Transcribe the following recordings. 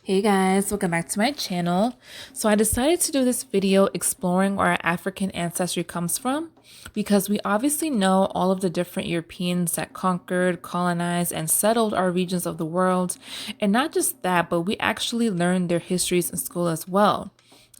Hey guys, welcome back to my channel. So I decided to do this video exploring where our African ancestry comes from because we obviously know all of the different Europeans that conquered, colonized, and settled our regions of the world. And not just that, but we actually learned their histories in school as well,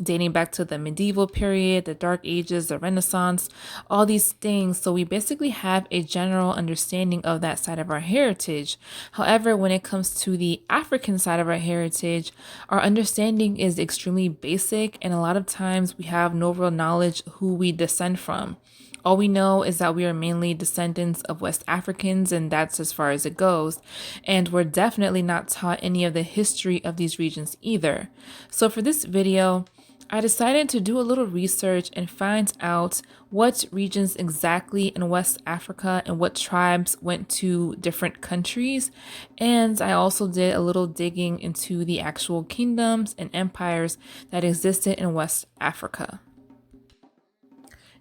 dating back to the medieval period, the Dark Ages, the Renaissance, all these things. So we basically have a general understanding of that side of our heritage. However, when it comes to the African side of our heritage, our understanding is extremely basic, and a lot of times we have no real knowledge who we descend from. All we know is that we are mainly descendants of West Africans, and that's as far as it goes. And we're definitely not taught any of the history of these regions either. So for this video, I decided to do a little research and find out what regions exactly in West Africa and what tribes went to different countries. And I also did a little digging into the actual kingdoms and empires that existed in West Africa.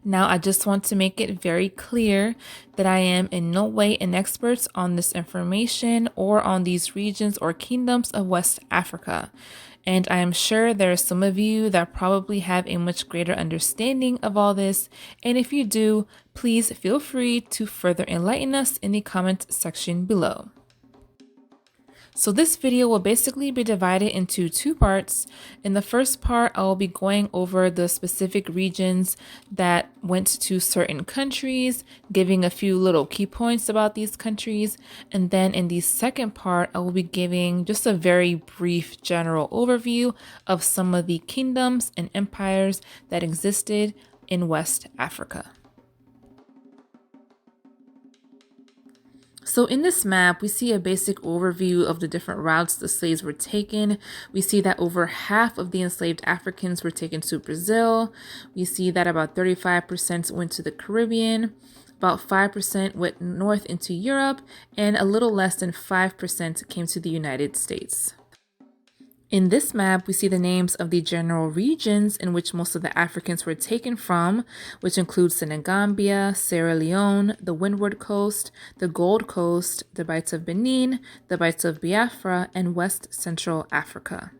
Now, I just want to make it very clear that I am in no way an expert on this information or on these regions or kingdoms of West Africa. And I am sure there are some of you that probably have a much greater understanding of all this. And if you do, please feel free to further enlighten us in the comment section below. So this video will basically be divided into two parts. In the first part, I will be going over the specific regions that went to certain countries, giving a few little key points about these countries. And then in the second part, I will be giving just a very brief general overview of some of the kingdoms and empires that existed in West Africa. So in this map, we see a basic overview of the different routes the slaves were taken. We see that over half of the enslaved Africans were taken to Brazil. We see that about 35% went to the Caribbean, about 5% went north into Europe, and a little less than 5% came to the United States. In this map, we see the names of the general regions in which most of the Africans were taken from, which include Senegambia, Sierra Leone, the Windward Coast, the Gold Coast, the Bights of Benin, the Bights of Biafra, and West Central Africa.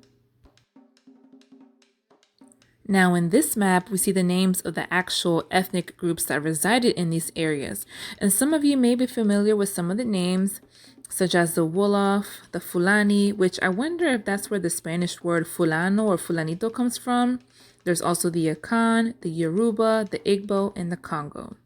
Now in this map, we see the names of the actual ethnic groups that resided in these areas. And some of you may be familiar with some of the names, such as the Wolof, the Fulani, which I wonder if that's where the Spanish word fulano or fulanito comes from. There's also the Akan, the Yoruba, the Igbo, and the Kongo.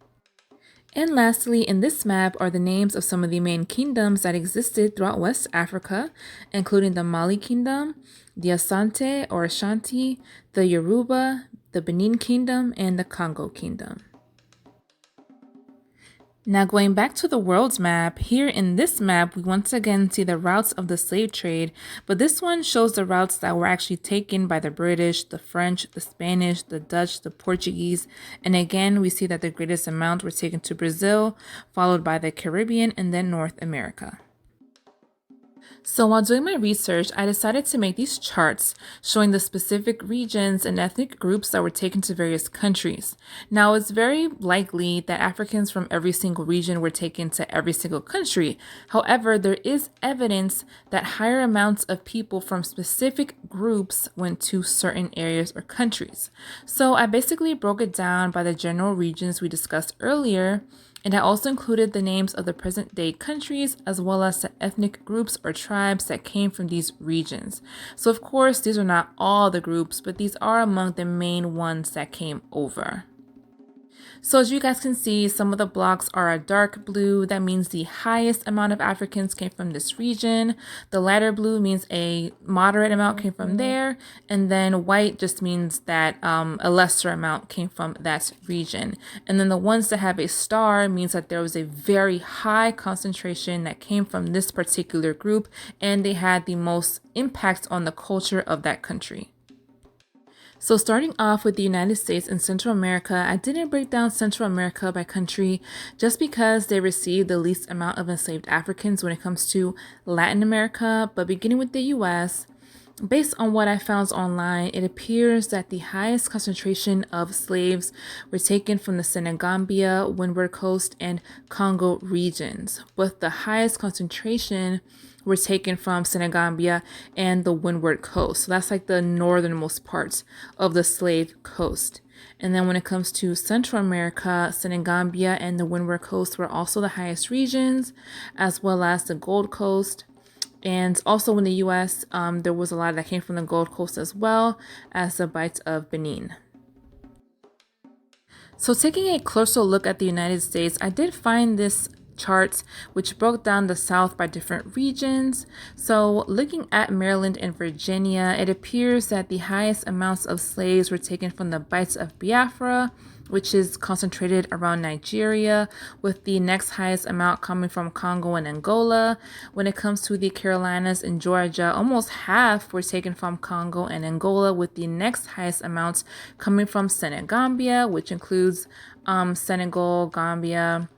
And lastly, in this map are the names of some of the main kingdoms that existed throughout West Africa, including the Mali Kingdom, the Asante or Ashanti, the Yoruba, the Benin Kingdom, and the Kongo Kingdom. Now going back to the world's map, here in this map, we once again see the routes of the slave trade, but this one shows the routes that were actually taken by the British, the French, the Spanish, the Dutch, the Portuguese, and again, we see that the greatest amount were taken to Brazil, followed by the Caribbean, and then North America. So while doing my research, I decided to make these charts showing the specific regions and ethnic groups that were taken to various countries. Now, it's very likely that Africans from every single region were taken to every single country. However, there is evidence that higher amounts of people from specific groups went to certain areas or countries. So I basically broke it down by the general regions we discussed earlier, and I also included the names of the present-day countries as well as the ethnic groups or tribes that came from these regions. So of course, these are not all the groups, but these are among the main ones that came over. So as you guys can see, some of the blocks are a dark blue. That means the highest amount of Africans came from this region. The lighter blue means a moderate amount came from there. And then white just means that a lesser amount came from that region. And then the ones that have a star means that there was a very high concentration that came from this particular group, and they had the most impact on the culture of that country. So starting off with the United States and Central America, I didn't break down Central America by country just because they received the least amount of enslaved Africans when it comes to Latin America. But beginning with the US, based on what I found online, it appears that the highest concentration of slaves were taken from the Senegambia, Windward Coast, and Kongo regions, with the highest concentration were taken from Senegambia and the Windward Coast. So that's like the northernmost parts of the slave coast. And then when it comes to Central America, Senegambia and the Windward Coast were also the highest regions, as well as the Gold Coast. And also in the U.S., there was a lot that came from the Gold Coast as well as the Bights of Benin. So taking a closer look at the United States, I did find this chart which broke down the South by different regions. So looking at Maryland and Virginia, it appears that the highest amounts of slaves were taken from the Bights of Biafra, which is concentrated around Nigeria, with the next highest amount coming from Kongo and Angola. When it comes to the Carolinas and Georgia, almost half were taken from Kongo and Angola, with the next highest amounts coming from Senegambia, which includes Senegal, Gambia,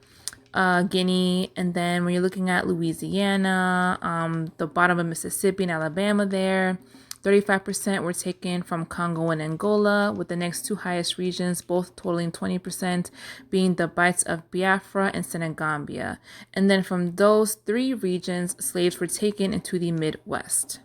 Guinea, and then when you're looking at Louisiana, the bottom of Mississippi and Alabama there, 35% were taken from Kongo and Angola, with the next two highest regions, both totaling 20%, being the Bights of Biafra and Senegambia. And then from those three regions, slaves were taken into the Midwest.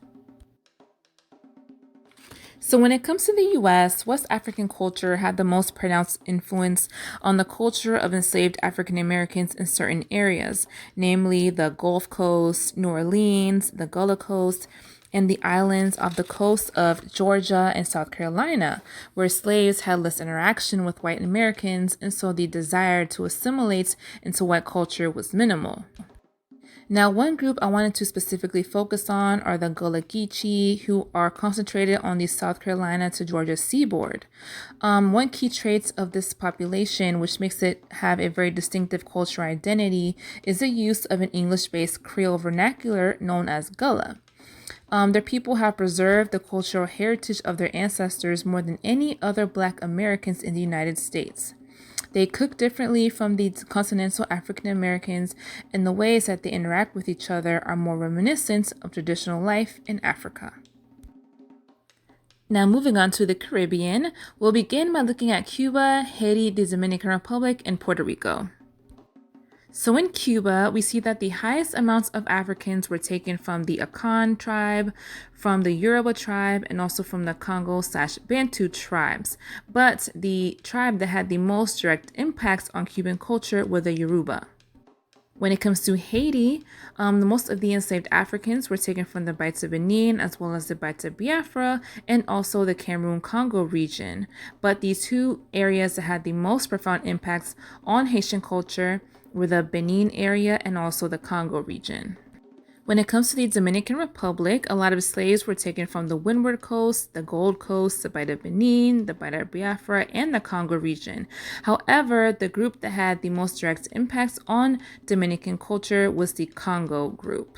So when it comes to the U.S., West African culture had the most pronounced influence on the culture of enslaved African Americans in certain areas, namely the Gulf Coast, New Orleans, the Gullah Coast, and the islands off the coast of Georgia and South Carolina, where slaves had less interaction with white Americans, and so the desire to assimilate into white culture was minimal. Now, one group I wanted to specifically focus on are the Gullah Geechee, who are concentrated on the South Carolina to Georgia seaboard. One key trait of this population, which makes it have a very distinctive cultural identity, is the use of an English-based Creole vernacular known as Gullah. Their people have preserved the cultural heritage of their ancestors more than any other Black Americans in the United States. They cook differently from the continental African Americans, and the ways that they interact with each other are more reminiscent of traditional life in Africa. Now moving on to the Caribbean, we'll begin by looking at Cuba, Haiti, the Dominican Republic, and Puerto Rico. So in Cuba, we see that the highest amounts of Africans were taken from the Akan tribe, from the Yoruba tribe, and also from the Congo/Bantu tribes. But the tribe that had the most direct impacts on Cuban culture were the Yoruba. When it comes to Haiti, most of the enslaved Africans were taken from the Bights of Benin, as well as the Bights of Biafra, and also the Cameroon-Congo region. But the two areas that had the most profound impacts on Haitian culture were the Benin area and also the Congo region. When it comes to the Dominican Republic, a lot of slaves were taken from the Windward Coast, the Gold Coast, the Bight of Benin, the Bight of Biafra, and the Congo region. However, the group that had the most direct impacts on Dominican culture was the Kongo group.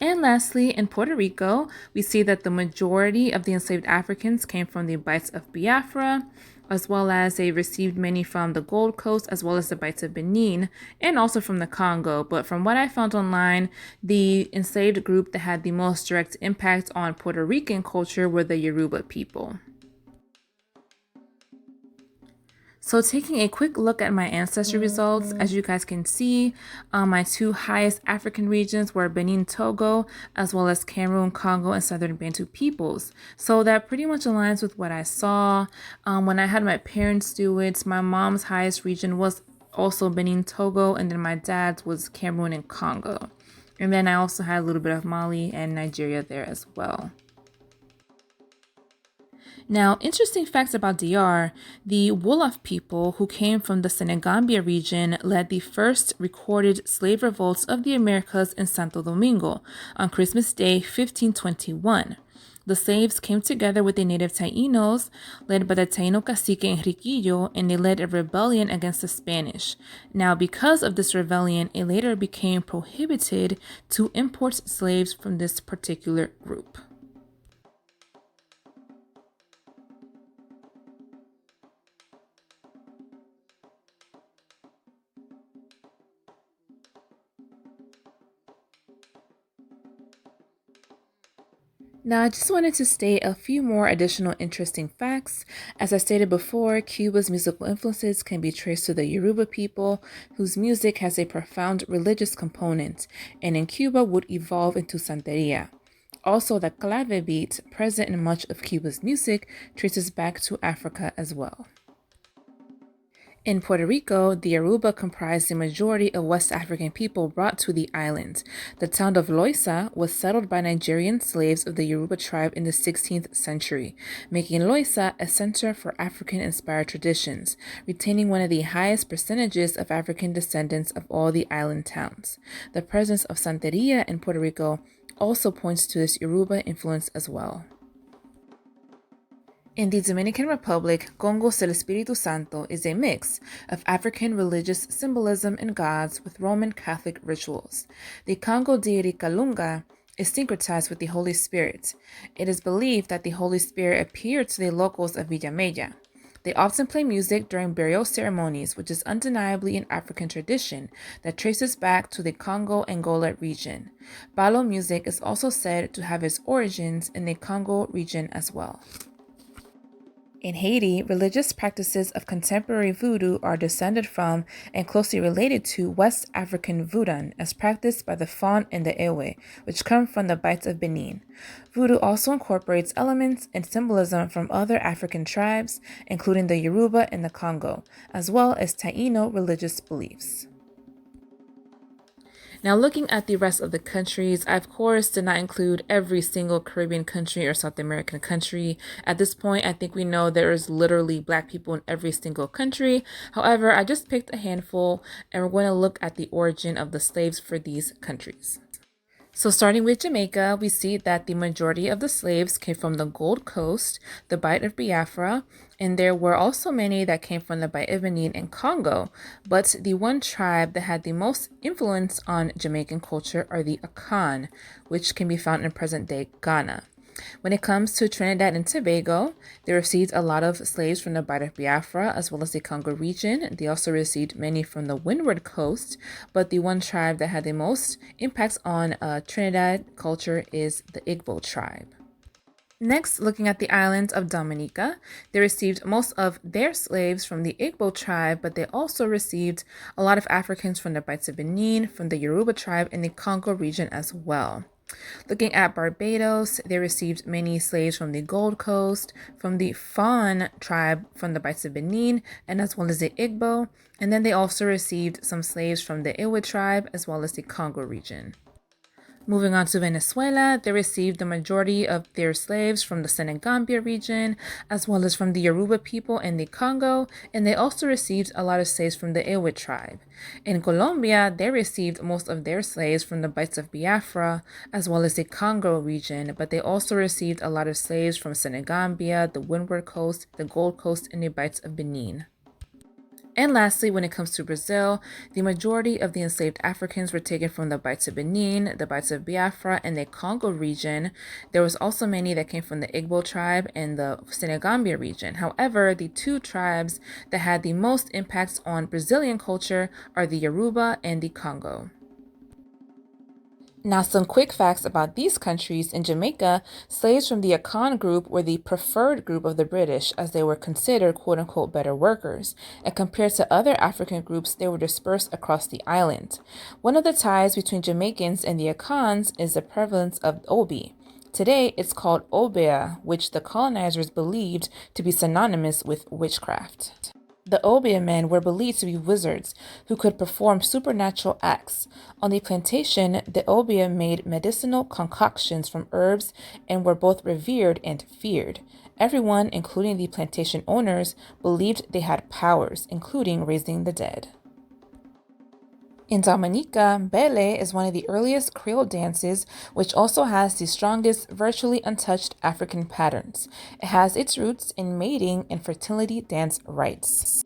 And lastly, in Puerto Rico, we see that the majority of the enslaved Africans came from the Bights of Biafra, as well as they received many from the Gold Coast, as well as the Bights of Benin, and also from the Congo. But from what I found online, the enslaved group that had the most direct impact on Puerto Rican culture were the Yoruba people. So taking a quick look at my ancestry results, as you guys can see, my two highest African regions were Benin, Togo, as well as Cameroon, Congo, and Southern Bantu peoples. So that pretty much aligns with what I saw. When I had my parents do it, my mom's highest region was also Benin, Togo, and then my dad's was Cameroon and Congo. And then I also had a little bit of Mali and Nigeria there as well. Now, interesting facts about DR, the Wolof people who came from the Senegambia region led the first recorded slave revolts of the Americas in Santo Domingo on Christmas Day, 1521. The slaves came together with the native Tainos, led by the Taino cacique Enriquillo, and they led a rebellion against the Spanish. Now, because of this rebellion, it later became prohibited to import slaves from this particular group. Now, I just wanted to state a few more additional interesting facts. As I stated before, Cuba's musical influences can be traced to the Yoruba people, whose music has a profound religious component, and in Cuba would evolve into Santeria. Also, the clave beat, present in much of Cuba's music, traces back to Africa as well. In Puerto Rico, the Yoruba comprised the majority of West African people brought to the island. The town of Loiza was settled by Nigerian slaves of the Yoruba tribe in the 16th century, making Loiza a center for African-inspired traditions, retaining one of the highest percentages of African descendants of all the island towns. The presence of Santeria in Puerto Rico also points to this Yoruba influence as well. In the Dominican Republic, Kongo del Espíritu Santo is a mix of African religious symbolism and gods with Roman Catholic rituals. The Kongo deity Kalunga is syncretized with the Holy Spirit. It is believed that the Holy Spirit appeared to the locals of Villamella. They often play music during burial ceremonies, which is undeniably an African tradition that traces back to the Congo-Angola region. Balo music is also said to have its origins in the Congo region as well. In Haiti, religious practices of contemporary voodoo are descended from and closely related to West African voodoo as practiced by the Fon and the Ewe, which come from the Bites of Benin. Voodoo also incorporates elements and symbolism from other African tribes, including the Yoruba and the Congo, as well as Taino religious beliefs. Now, looking at the rest of the countries, I of course did not include every single Caribbean country or South American country. At this point, I think we know there is literally Black people in every single country. However, I just picked a handful and we're going to look at the origin of the slaves for these countries. So starting with Jamaica, we see that the majority of the slaves came from the Gold Coast, the Bight of Biafra, and there were also many that came from the Bight of Benin and Congo. But the one tribe that had the most influence on Jamaican culture are the Akan, which can be found in present-day Ghana. When it comes to Trinidad and Tobago, they received a lot of slaves from the Bight of Biafra as well as the Congo region. They also received many from the Windward Coast, but the one tribe that had the most impacts on Trinidad culture is the Igbo tribe. Next, looking at the island of Dominica, they received most of their slaves from the Igbo tribe, but they also received a lot of Africans from the Bights of Benin, from the Yoruba tribe, and the Congo region as well. Looking at Barbados, they received many slaves from the Gold Coast, from the Fon tribe from the Bights of Benin, and as well as the Igbo. And then they also received some slaves from the Iwa tribe, as well as the Congo region. Moving on to Venezuela, they received the majority of their slaves from the Senegambia region, as well as from the Yoruba people in the Congo, and they also received a lot of slaves from the Ewe tribe. In Colombia, they received most of their slaves from the Bights of Biafra, as well as the Congo region, but they also received a lot of slaves from Senegambia, the Windward Coast, the Gold Coast, and the Bights of Benin. And lastly, when it comes to Brazil, the majority of the enslaved Africans were taken from the Bights of Benin, the Bights of Biafra, and the Congo region. There was also many that came from the Igbo tribe and the Senegambia region. However, the two tribes that had the most impacts on Brazilian culture are the Yoruba and the Congo. Now, some quick facts about these countries. In Jamaica, slaves from the Akan group were the preferred group of the British as they were considered quote-unquote better workers, and compared to other African groups, they were dispersed across the island. One of the ties between Jamaicans and the Akans is the prevalence of obi. Today, it's called obea, which the colonizers believed to be synonymous with witchcraft. The Obia men were believed to be wizards who could perform supernatural acts. On the plantation, the Obia made medicinal concoctions from herbs and were both revered and feared. Everyone, including the plantation owners, believed they had powers, including raising the dead. In Dominica, Bele is one of the earliest Creole dances, which also has the strongest, virtually untouched African patterns. It has its roots in mating and fertility dance rites.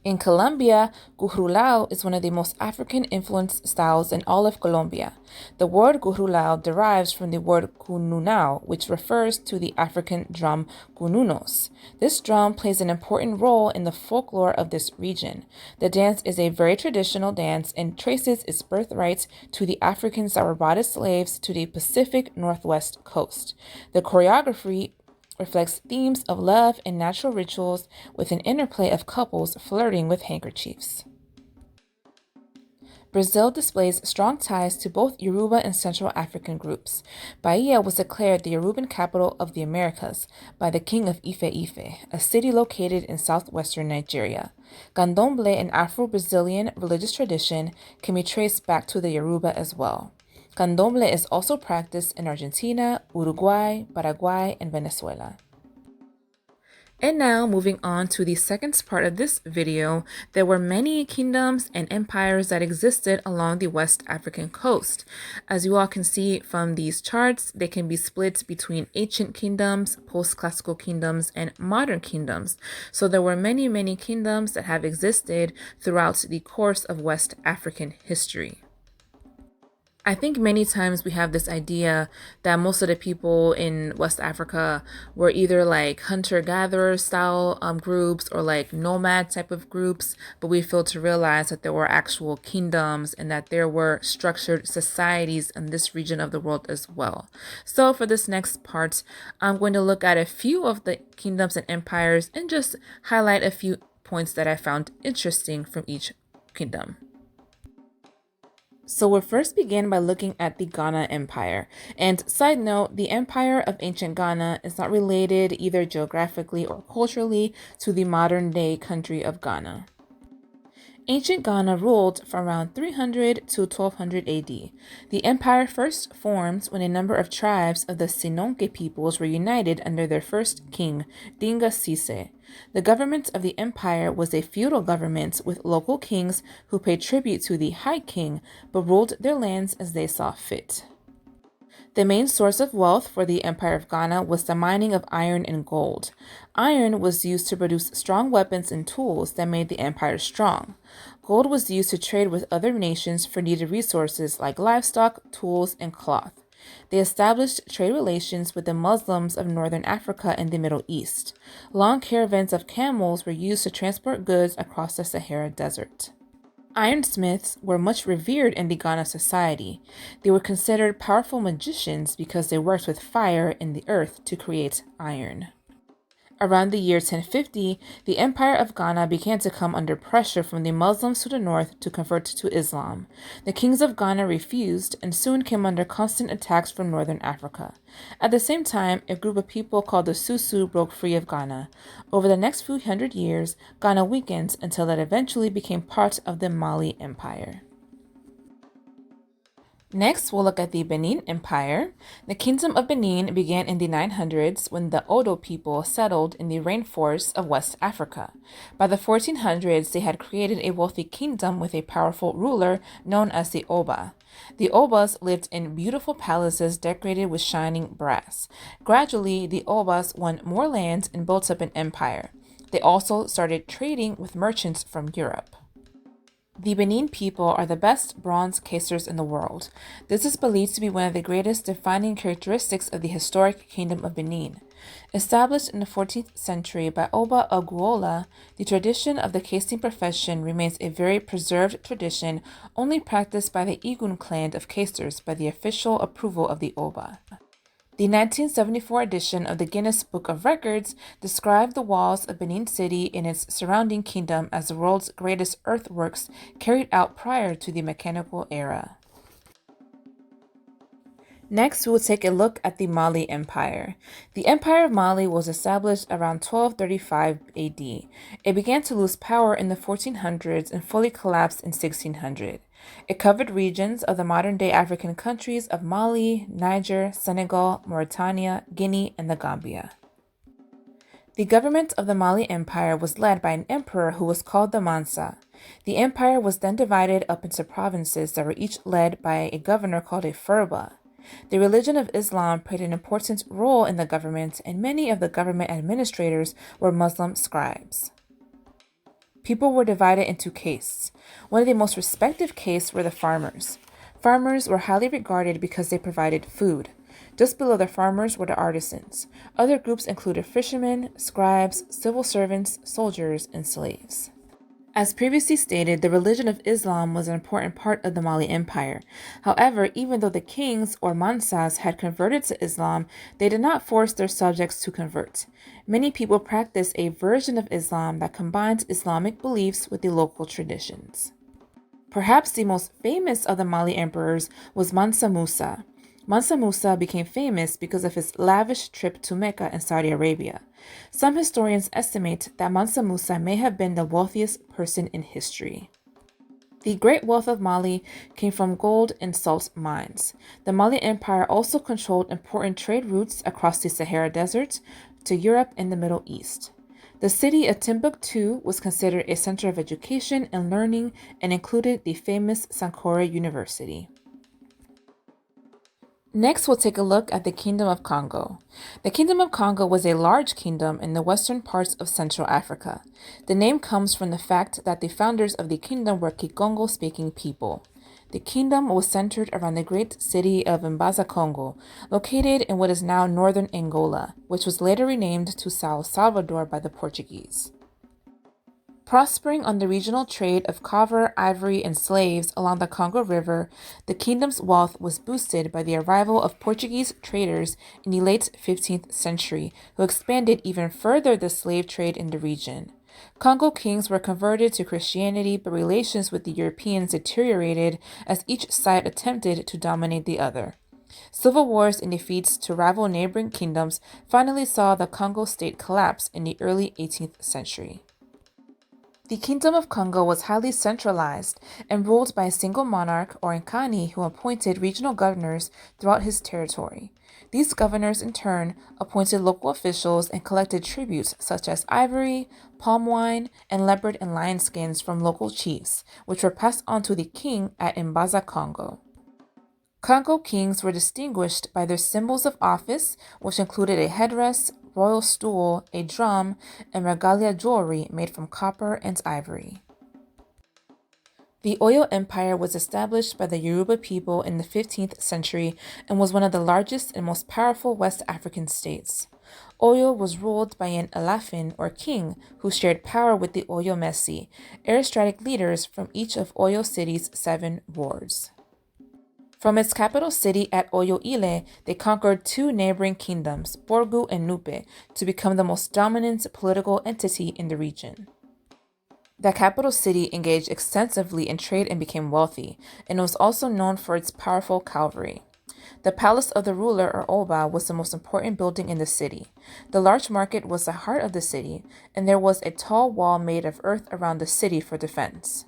In Colombia, gujrulao is one of the most African-influenced styles in all of Colombia. The word gujrulao derives from the word cununao, which refers to the African drum cununos. This drum plays an important role in the folklore of this region. The dance is a very traditional dance and traces its birthright to the Africans that were bought as slaves to the Pacific Northwest coast. The choreography reflects themes of love and natural rituals with an interplay of couples flirting with handkerchiefs. Brazil displays strong ties to both Yoruba and Central African groups. Bahia was declared the Yoruban capital of the Americas by the king of Ife, a city located in southwestern Nigeria. Candomblé, an Afro-Brazilian religious tradition, can be traced back to the Yoruba as well. Candomblé is also practiced in Argentina, Uruguay, Paraguay, and Venezuela. And now, moving on to the second part of this video, there were many kingdoms and empires that existed along the West African coast. As you all can see from these charts, they can be split between ancient kingdoms, post-classical kingdoms, and modern kingdoms. So there were many, many kingdoms that have existed throughout the course of West African history. I think many times we have this idea that most of the people in West Africa were either like hunter-gatherer style groups or like nomad type of groups, but we fail to realize that there were actual kingdoms and that there were structured societies in this region of the world as well. So for this next part, I'm going to look at a few of the kingdoms and empires and just highlight a few points that I found interesting from each kingdom. So we'll first begin by looking at the Ghana Empire. And side note, the Empire of ancient Ghana is not related either geographically or culturally to the modern day country of Ghana. Ancient Ghana ruled from around 300 to 1200 AD. The empire first formed when a number of tribes of the Sinonke peoples were united under their first king, Dinga Sise. The government of the empire was a feudal government with local kings who paid tribute to the High King but ruled their lands as they saw fit. The main source of wealth for the Empire of Ghana was the mining of iron and gold. Iron was used to produce strong weapons and tools that made the empire strong. Gold was used to trade with other nations for needed resources like livestock, tools, and cloth. They established trade relations with the Muslims of northern Africa and the Middle East. Long caravans of camels were used to transport goods across the Sahara Desert. Ironsmiths were much revered in the Ghana society. They were considered powerful magicians because they worked with fire in the earth to create iron. Around the year 1050, the Empire of Ghana began to come under pressure from the Muslims to the north to convert to Islam. The kings of Ghana refused and soon came under constant attacks from northern Africa. At the same time, a group of people called the Susu broke free of Ghana. Over the next few hundred years, Ghana weakened until it eventually became part of the Mali Empire. Next, we'll look at the Benin Empire. The Kingdom of Benin began in the 900s when the Odo people settled in the rainforests of West Africa. By the 1400s, they had created a wealthy kingdom with a powerful ruler known as the Oba. The Obas lived in beautiful palaces decorated with shining brass. Gradually, the Obas won more land and built up an empire. They also started trading with merchants from Europe. The Benin people are the best bronze casers in the world. This is believed to be one of the greatest defining characteristics of the historic Kingdom of Benin. Established in the 14th century by Oba Aguola, the tradition of the casing profession remains a very preserved tradition only practiced by the Igun clan of casers by the official approval of the Oba. The 1974 edition of the Guinness Book of Records described the walls of Benin City and its surrounding kingdom as the world's greatest earthworks carried out prior to the mechanical era. Next, we will take a look at the Mali Empire. The Empire of Mali was established around 1235 AD. It began to lose power in the 1400s and fully collapsed in 1600. It covered regions of the modern-day African countries of Mali, Niger, Senegal, Mauritania, Guinea, and the Gambia. The government of the Mali Empire was led by an emperor who was called the Mansa. The empire was then divided up into provinces that were each led by a governor called a Furba. The religion of Islam played an important role in the government, and many of the government administrators were Muslim scribes. People were divided into castes. One of the most respected castes were the farmers. Farmers were highly regarded because they provided food. Just below the farmers were the artisans. Other groups included fishermen, scribes, civil servants, soldiers, and slaves. As previously stated, the religion of Islam was an important part of the Mali Empire. However, even though the kings or mansas had converted to Islam, they did not force their subjects to convert. Many people practiced a version of Islam that combined Islamic beliefs with the local traditions. Perhaps the most famous of the Mali emperors was Mansa Musa. Mansa Musa became famous because of his lavish trip to Mecca in Saudi Arabia. Some historians estimate that Mansa Musa may have been the wealthiest person in history. The great wealth of Mali came from gold and salt mines. The Mali Empire also controlled important trade routes across the Sahara Desert to Europe and the Middle East. The city of Timbuktu was considered a center of education and learning and included the famous Sankore University. Next, we'll take a look at the Kingdom of Kongo. The Kingdom of Kongo was a large kingdom in the western parts of Central Africa. The name comes from the fact that the founders of the kingdom were Kikongo-speaking people. The kingdom was centered around the great city of Mbaza, Kongo, located in what is now northern Angola, which was later renamed to São Salvador by the Portuguese. Prospering on the regional trade of copper, ivory, and slaves along the Congo River, the kingdom's wealth was boosted by the arrival of Portuguese traders in the late 15th century, who expanded even further the slave trade in the region. Congo kings were converted to Christianity, but relations with the Europeans deteriorated as each side attempted to dominate the other. Civil wars and defeats to rival neighboring kingdoms finally saw the Congo state collapse in the early 18th century. The Kingdom of Kongo was highly centralized and ruled by a single monarch or Nkani who appointed regional governors throughout his territory. These governors, in turn, appointed local officials and collected tributes such as ivory, palm wine, and leopard and lion skins from local chiefs, which were passed on to the king at Mbaza, Kongo. Kongo kings were distinguished by their symbols of office, which included a headdress, royal stool, a drum, and regalia jewelry made from copper and ivory. The Oyo Empire was established by the Yoruba people in the 15th century and was one of the largest and most powerful West African states. Oyo was ruled by an Alafin or king who shared power with the Oyo Messi, aristocratic leaders from each of Oyo City's 7 wards. From its capital city at Oyo-Ile, they conquered 2 neighboring kingdoms, Borgu and Nupe, to become the most dominant political entity in the region. The capital city engaged extensively in trade and became wealthy, and was also known for its powerful cavalry. The palace of the ruler, or Oba, was the most important building in the city. The large market was the heart of the city, and there was a tall wall made of earth around the city for defense.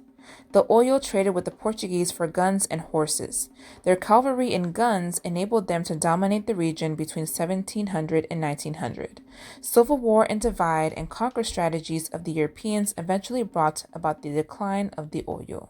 The Oyo traded with the Portuguese for guns and horses. Their cavalry and guns enabled them to dominate the region between 1700 and 1900. Civil war and divide and conquer strategies of the Europeans eventually brought about the decline of the Oyo.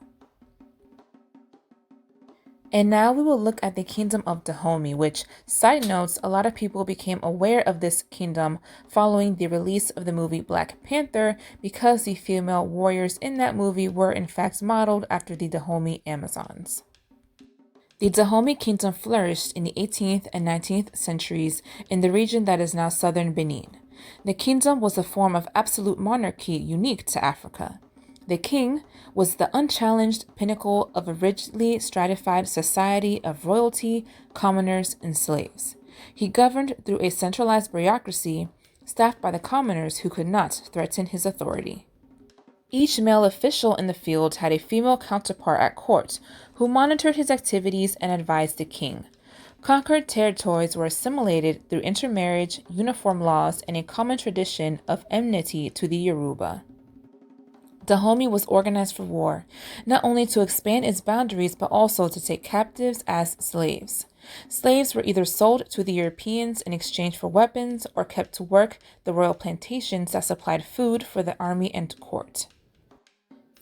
And now we will look at the kingdom of Dahomey, which, side notes, a lot of people became aware of this kingdom following the release of the movie Black Panther because the female warriors in that movie were in fact modeled after the Dahomey Amazons. The Dahomey kingdom flourished in the 18th and 19th centuries in the region that is now southern Benin. The kingdom was a form of absolute monarchy unique to Africa. The king was the unchallenged pinnacle of a rigidly stratified society of royalty, commoners, and slaves. He governed through a centralized bureaucracy staffed by the commoners who could not threaten his authority. Each male official in the field had a female counterpart at court who monitored his activities and advised the king. Conquered territories were assimilated through intermarriage, uniform laws, and a common tradition of enmity to the Yoruba. Dahomey was organized for war, not only to expand its boundaries but also to take captives as slaves. Slaves were either sold to the Europeans in exchange for weapons or kept to work the royal plantations that supplied food for the army and court.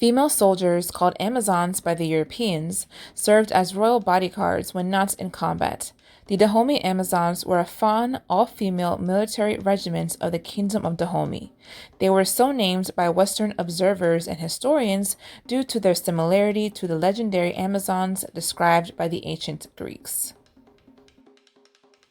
Female soldiers, called Amazons by the Europeans, served as royal bodyguards when not in combat. The Dahomey Amazons were a Fawn, all-female military regiment of the Kingdom of Dahomey. They were so named by Western observers and historians due to their similarity to the legendary Amazons described by the ancient Greeks.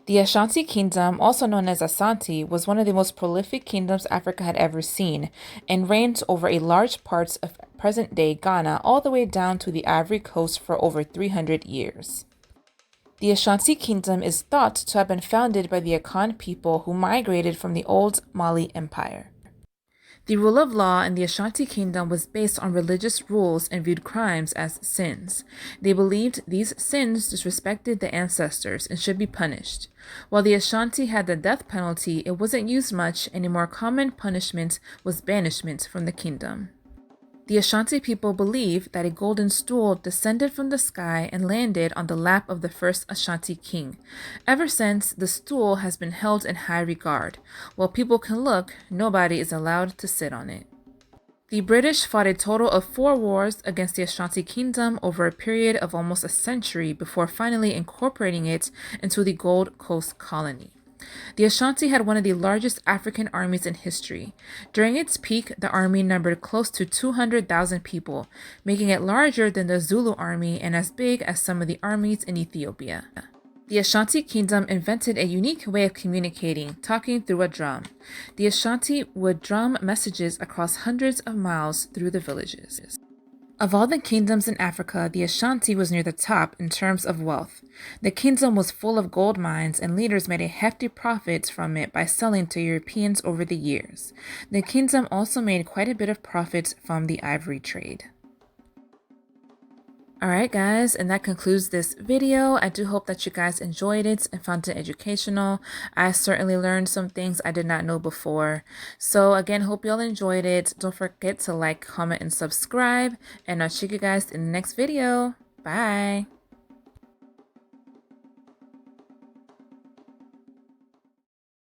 The Ashanti Kingdom, also known as Asante, was one of the most prolific kingdoms Africa had ever seen and reigned over a large parts of present-day Ghana all the way down to the Ivory Coast for over 300 years. The Ashanti Kingdom is thought to have been founded by the Akan people who migrated from the old Mali Empire. The rule of law in the Ashanti Kingdom was based on religious rules and viewed crimes as sins. They believed these sins disrespected the ancestors and should be punished. While the Ashanti had the death penalty, it wasn't used much, and a more common punishment was banishment from the kingdom. The Ashanti people believe that a golden stool descended from the sky and landed on the lap of the first Ashanti king. Ever since, the stool has been held in high regard. While people can look, nobody is allowed to sit on it. The British fought a total of 4 wars against the Ashanti Kingdom over a period of almost a century before finally incorporating it into the Gold Coast colony. The Ashanti had one of the largest African armies in history. During its peak, the army numbered close to 200,000 people, making it larger than the Zulu army and as big as some of the armies in Ethiopia. The Ashanti Kingdom invented a unique way of communicating, talking through a drum. The Ashanti would drum messages across hundreds of miles through the villages. Of all the kingdoms in Africa, the Ashanti was near the top in terms of wealth. The kingdom was full of gold mines, and leaders made a hefty profit from it by selling to Europeans over the years. The kingdom also made quite a bit of profit from the ivory trade. Alright guys, and that concludes this video. I do hope that you guys enjoyed it and found it educational. I certainly learned some things I did not know before. So again, hope you all enjoyed it. Don't forget to like, comment, and subscribe. And I'll see you guys in the next video. Bye!